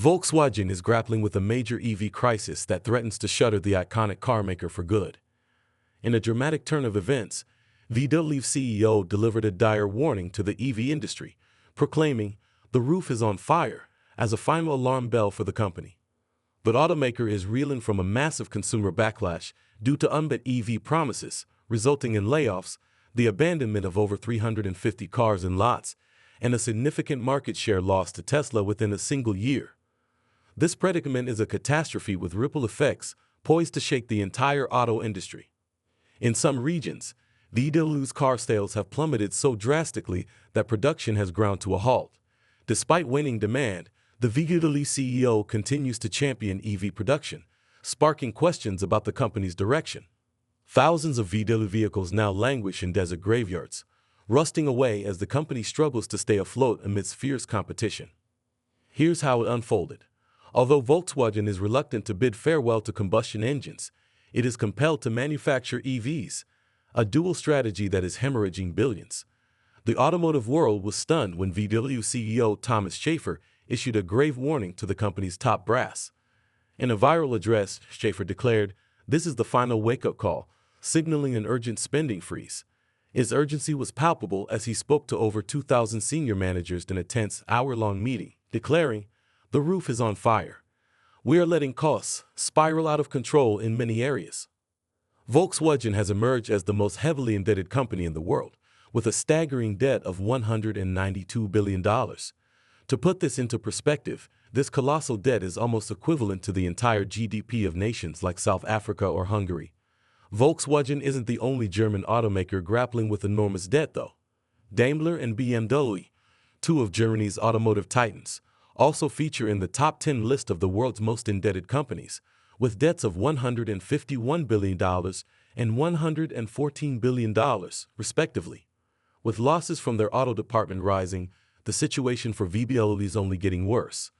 Volkswagen is grappling with a major EV crisis that threatens to shutter the iconic carmaker for good. In a dramatic turn of events, VW CEO delivered a dire warning to the EV industry, proclaiming, "The roof is on fire," as a final alarm bell for the company. The automaker is reeling from a massive consumer backlash due to unmet EV promises, resulting in layoffs, the abandonment of over 350 cars in lots, and a significant market share loss to Tesla within a single year. This predicament is a catastrophe with ripple effects poised to shake the entire auto industry. In some regions, VW's car sales have plummeted so drastically that production has ground to a halt. Despite waning demand, the VW CEO continues to champion EV production, sparking questions about the company's direction. Thousands of VW vehicles now languish in desert graveyards, rusting away as the company struggles to stay afloat amidst fierce competition. Here's how it unfolded. Although Volkswagen is reluctant to bid farewell to combustion engines, it is compelled to manufacture EVs, a dual strategy that is hemorrhaging billions. The automotive world was stunned when VW CEO Thomas Schaefer issued a grave warning to the company's top brass. In a viral address, Schaefer declared, "This is the final wake-up call," signaling an urgent spending freeze. His urgency was palpable as he spoke to over 2,000 senior managers in a tense, hour-long meeting, declaring, "The roof is on fire. We are letting costs spiral out of control in many areas." Volkswagen has emerged as the most heavily indebted company in the world, with a staggering debt of $192 billion. To put this into perspective, this colossal debt is almost equivalent to the entire GDP of nations like South Africa or Hungary. Volkswagen isn't the only German automaker grappling with enormous debt, though. Daimler and BMW, two of Germany's automotive titans, also feature in the top 10 list of the world's most indebted companies, with debts of $151 billion and $114 billion, respectively. With losses from their auto department rising, the situation for VW is only getting worse.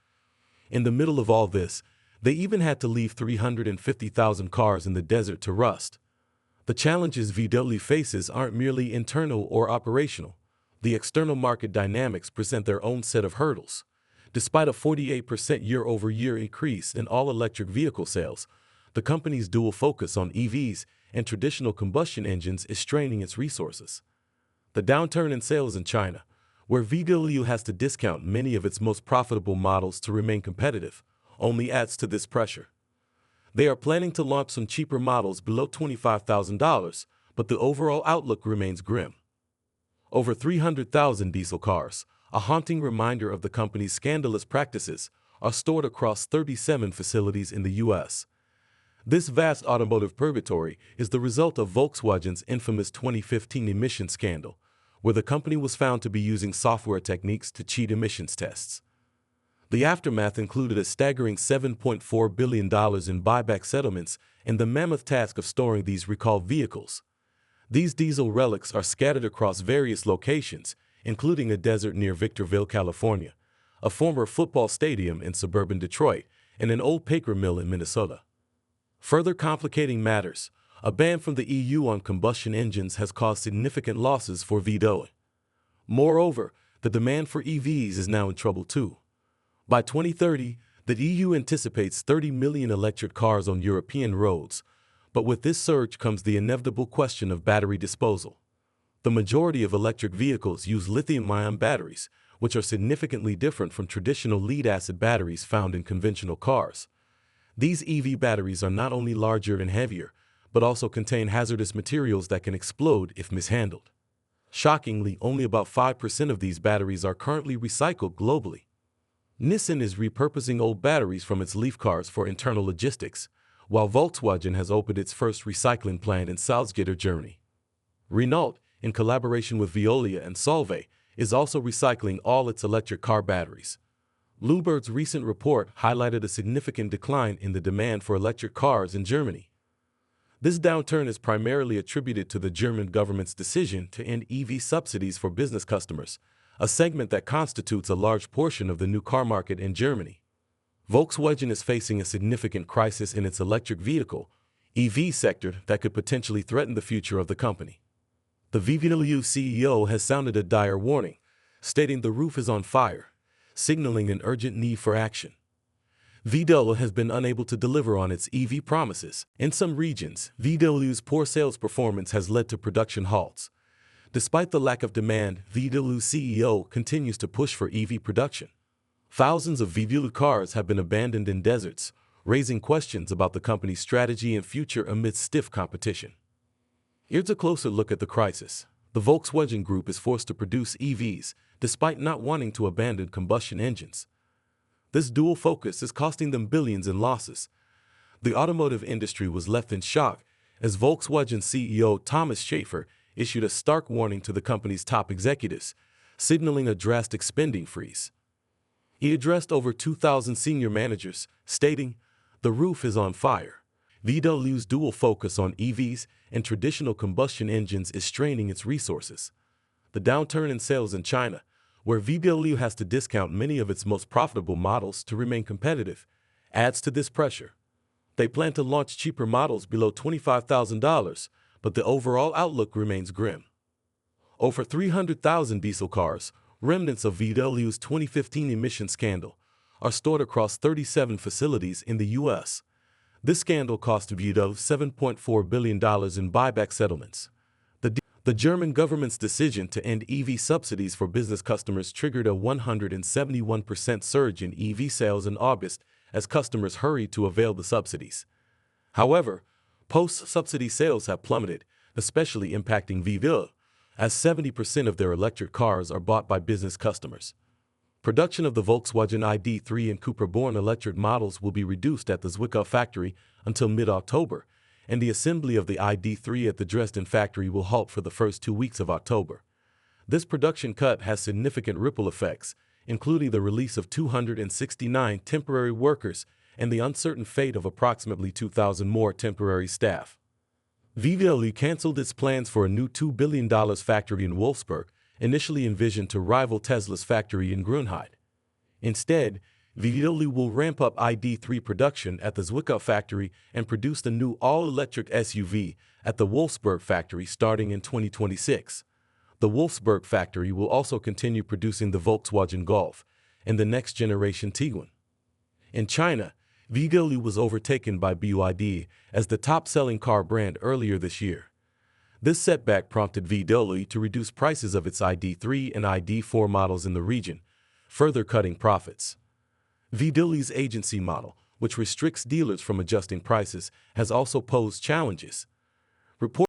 In the middle of all this, they even had to leave 350,000 cars in the desert to rust. The challenges VW faces aren't merely internal or operational. The external market dynamics present their own set of hurdles. Despite a 48% year-over-year increase in all-electric vehicle sales, the company's dual focus on EVs and traditional combustion engines is straining its resources. The downturn in sales in China, where VW has to discount many of its most profitable models to remain competitive, only adds to this pressure. They are planning to launch some cheaper models below $25,000, but the overall outlook remains grim. Over 300,000 diesel cars, a haunting reminder of the company's scandalous practices, are stored across 37 facilities in the U.S. This vast automotive purgatory is the result of Volkswagen's infamous 2015 emission scandal, where the company was found to be using software techniques to cheat emissions tests. The aftermath included a staggering $7.4 billion in buyback settlements and the mammoth task of storing these recalled vehicles. These diesel relics are scattered across various locations, including a desert near Victorville, California, a former football stadium in suburban Detroit, and an old paper mill in Minnesota. Further complicating matters, a ban from the EU on combustion engines has caused significant losses for VW. Moreover, the demand for EVs is now in trouble too. By 2030, the EU anticipates 30 million electric cars on European roads, but with this surge comes the inevitable question of battery disposal. The majority of electric vehicles use lithium-ion batteries, which are significantly different from traditional lead-acid batteries found in conventional cars. These EV batteries are not only larger and heavier, but also contain hazardous materials that can explode if mishandled. Shockingly, only about 5% of these batteries are currently recycled globally. Nissan is repurposing old batteries from its Leaf cars for internal logistics, while Volkswagen has opened its first recycling plant in Salzgitter, Germany. Renault, in collaboration with Veolia and Solvay, is also recycling all its electric car batteries. Bloomberg's recent report highlighted a significant decline in the demand for electric cars in Germany. This downturn is primarily attributed to the German government's decision to end EV subsidies for business customers, a segment that constitutes a large portion of the new car market in Germany. Volkswagen is facing a significant crisis in its electric vehicle (EV) sector that could potentially threaten the future of the company. The VW CEO has sounded a dire warning, stating the roof is on fire, signaling an urgent need for action. VW has been unable to deliver on its EV promises. In some regions, VW's poor sales performance has led to production halts. Despite the lack of demand, VW CEO continues to push for EV production. Thousands of VW cars have been abandoned in deserts, raising questions about the company's strategy and future amidst stiff competition. Here's a closer look at the crisis. The Volkswagen Group is forced to produce EVs, despite not wanting to abandon combustion engines. This dual focus is costing them billions in losses. The automotive industry was left in shock as Volkswagen CEO Thomas Schaefer issued a stark warning to the company's top executives, signaling a drastic spending freeze. He addressed over 2,000 senior managers, stating, "The roof is on fire." VW's dual focus on EVs and traditional combustion engines is straining its resources. The downturn in sales in China, where VW has to discount many of its most profitable models to remain competitive, adds to this pressure. They plan to launch cheaper models below $25,000, but the overall outlook remains grim. Over 300,000 diesel cars, remnants of VW's 2015 emission scandal, are stored across 37 facilities in the U.S. This scandal cost VW $7.4 billion in buyback settlements. The German government's decision to end EV subsidies for business customers triggered a 171% surge in EV sales in August as customers hurried to avail the subsidies. However, post-subsidy sales have plummeted, especially impacting VW, as 70% of their electric cars are bought by business customers. Production of the Volkswagen ID.3 and Cooper-born electric models will be reduced at the Zwickau factory until mid-October, and the assembly of the ID.3 at the Dresden factory will halt for the first 2 weeks of October. This production cut has significant ripple effects, including the release of 269 temporary workers and the uncertain fate of approximately 2,000 more temporary staff. VW canceled its plans for a new $2 billion factory in Wolfsburg, initially envisioned to rival Tesla's factory in Grünheide. Instead, VW will ramp up ID.3 production at the Zwickau factory and produce the new all-electric SUV at the Wolfsburg factory starting in 2026. The Wolfsburg factory will also continue producing the Volkswagen Golf and the next-generation Tiguan. In China, VW was overtaken by BYD as the top-selling car brand earlier this year. This setback prompted VW to reduce prices of its ID.3 and ID.4 models in the region, further cutting profits. VW's agency model, which restricts dealers from adjusting prices, has also posed challenges. Reports